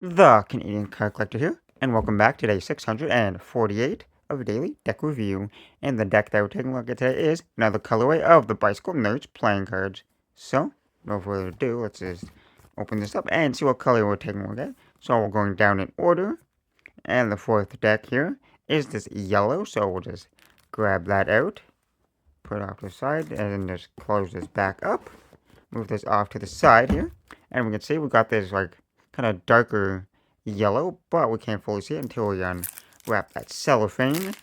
The Canadian Card Collector here, and welcome back to day 648 of Daily Deck Review. And the deck that we're taking a look at today is another colorway of the Bicycle Nerds playing cards. So, no further ado, let's just open this up and see what color we're taking a look at. So we're going down in order, and the fourth deck here is this yellow, so we'll just grab that out, put it off to the side, and then just close this back up. Move this off to the side here, and we can see we got this like kind of darker yellow, but we can't fully see it until we unwrap that cellophane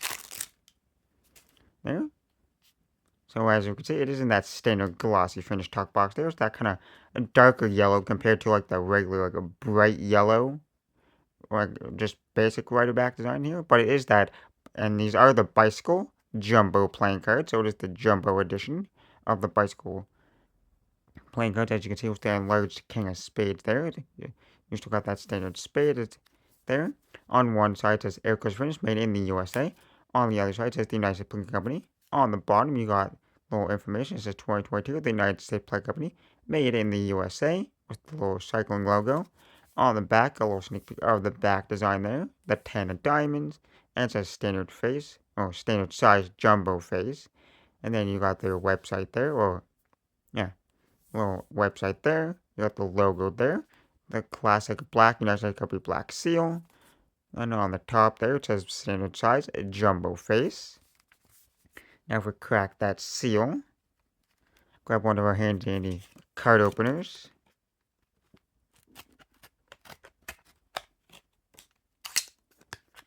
there. So as you can see, it isn't that standard glossy finish talk box. There's that kind of a darker yellow compared to like the regular like a bright yellow, or like just basic rider back design here. But it is that, and these are the Bicycle Jumbo playing cards. So it is the Jumbo edition of the Bicycle playing cards. As you can see with the enlarged King of Spades there. You still got that standard spade there. On one side it says Aircraft Finish made in the USA. On the other side it says the United States Playing Company. On the bottom you got little information. It says 2022, the United States Playing Company made in the USA with the little cycling logo. On the back, a little sneak peek of the back design there. The 10 of diamonds. And it says standard face, or standard size jumbo face. And then you got their website there, or yeah, little website there. You got the logo there. The classic black United States Company black seal. And on the top there it says standard size jumbo face. Now if we crack that seal, grab one of our handy dandy card openers.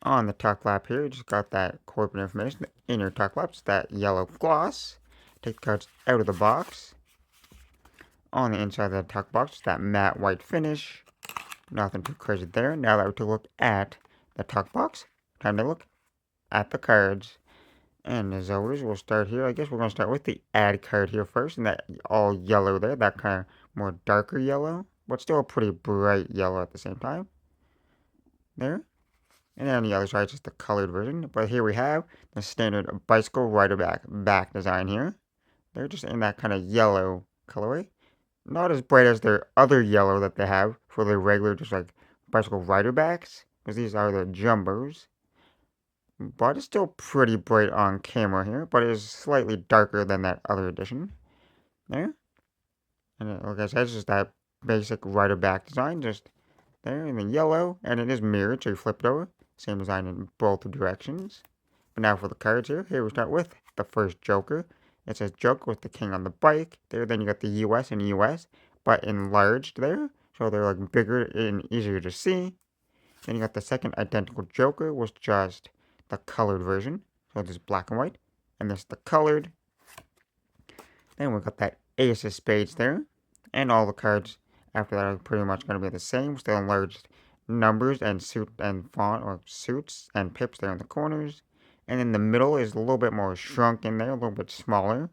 On the top flap here, you just got that corporate information. The inner top flap's that yellow gloss. Take the cards out of the box. On the inside of the top box, that matte white finish. Nothing too crazy there. Now that we take a look at the tuck box, time to look at the cards. And as always, we'll start here. I guess we're going to start with the ad card here first, and that all yellow there, that kind of more darker yellow, but still a pretty bright yellow at the same time. There. And then on the other side, just the colored version. But here we have the standard Bicycle Rider back design here. They're just in that kind of yellow colorway. Not as bright as their other yellow that they have for their regular, just like Bicycle Rider backs, because these are the jumbos. But it's still pretty bright on camera here, but it is slightly darker than that other edition. There. And like I said, it's just that basic rider back design, just there in the yellow, and it is mirrored, so you flip it over. Same design in both directions. But now for the cards here. Here we start with the first Joker. It says Joker with the king on the bike. There, then you got the US and US, but enlarged there. So they're like bigger and easier to see. Then you got the second identical Joker, was just the colored version. So this is black and white. And this is the colored. Then we got that Ace of Spades there. And all the cards after that are pretty much going to be the same. Still enlarged numbers and suit and font, or suits and pips there in the corners. And in the middle is a little bit more shrunk in there, a little bit smaller.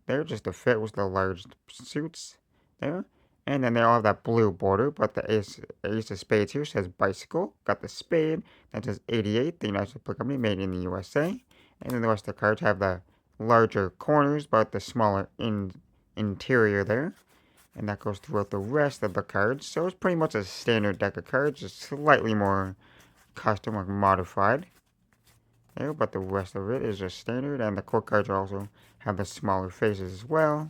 There, just to fit with the large suits there. And then they all have that blue border, but the Ace of Spades here says Bicycle. Got the spade, that says 88, the United States Company made in the USA. And then the rest of the cards have the larger corners, but the smaller interior there. And that goes throughout the rest of the cards. So it's pretty much a standard deck of cards, just slightly more custom or modified there, but the rest of it is just standard, and the core cards also have the smaller faces as well.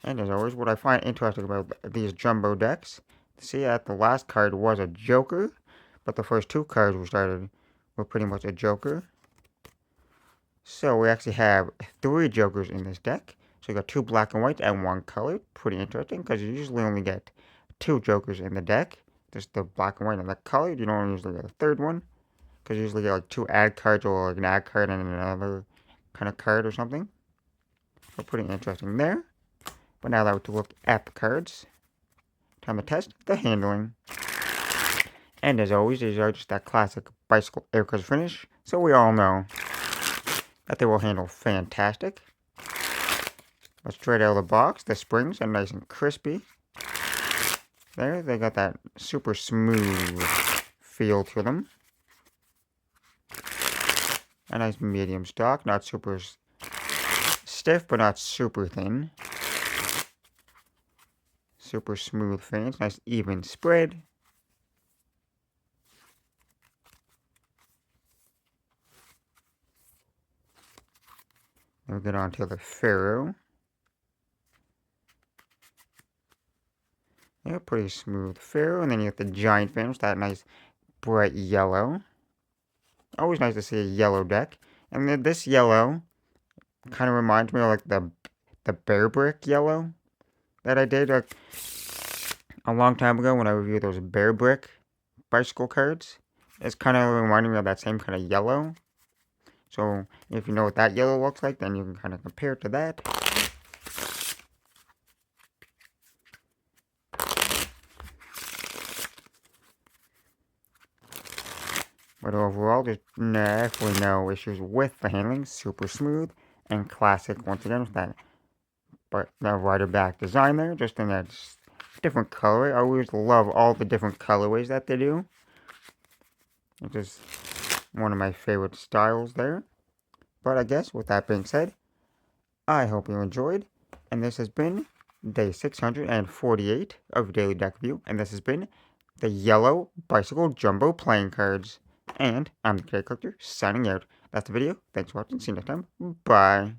And as always, what I find interesting about these jumbo decks, see that the last card was a Joker, but the first two cards we started were pretty much a Joker. So we actually have 3 Jokers in this deck. So you got 2 black and white and 1 colored. Pretty interesting, because you usually only get 2 Jokers in the deck. Just the black and white and the colored. You don't usually get a third one, because you usually get like 2 ad cards, or like an ad card and another kind of card or something. So pretty interesting there. But now that we look at the cards, time to test the handling. And as always, these are just that classic Bicycle Aircraft finish, so we all know that they will handle fantastic. But straight out of the box, the springs are nice and crispy. There, they got that super smooth feel to them. A nice medium stock, not super stiff, but not super thin. Super smooth finish, nice even spread. Then we get on to the Pharaoh. Yeah, pretty smooth Pharaoh. And then you get the Giant Phantom, that nice bright yellow. Always nice to see a yellow deck. And then this yellow kind of reminds me of like the Bear Brick yellow that I did like a long time ago when I reviewed those Bear Brick bicycle cards. It's kind of reminding me of that same kind of yellow. So if you know what that yellow looks like, then you can kind of compare it to that. But overall, there's definitely no issues with the handling. Super smooth and classic once again with that. But the rider back design there, just in that different colorway. I always love all the different colorways that they do. It's just one of my favorite styles there. But I guess with that being said, I hope you enjoyed. And this has been day 648 of Daily Deck Review. And this has been the Yellow Bicycle Jumbo Playing Cards. And I'm the K Collector signing out. That's the video. Thanks for watching. See you next time. Bye.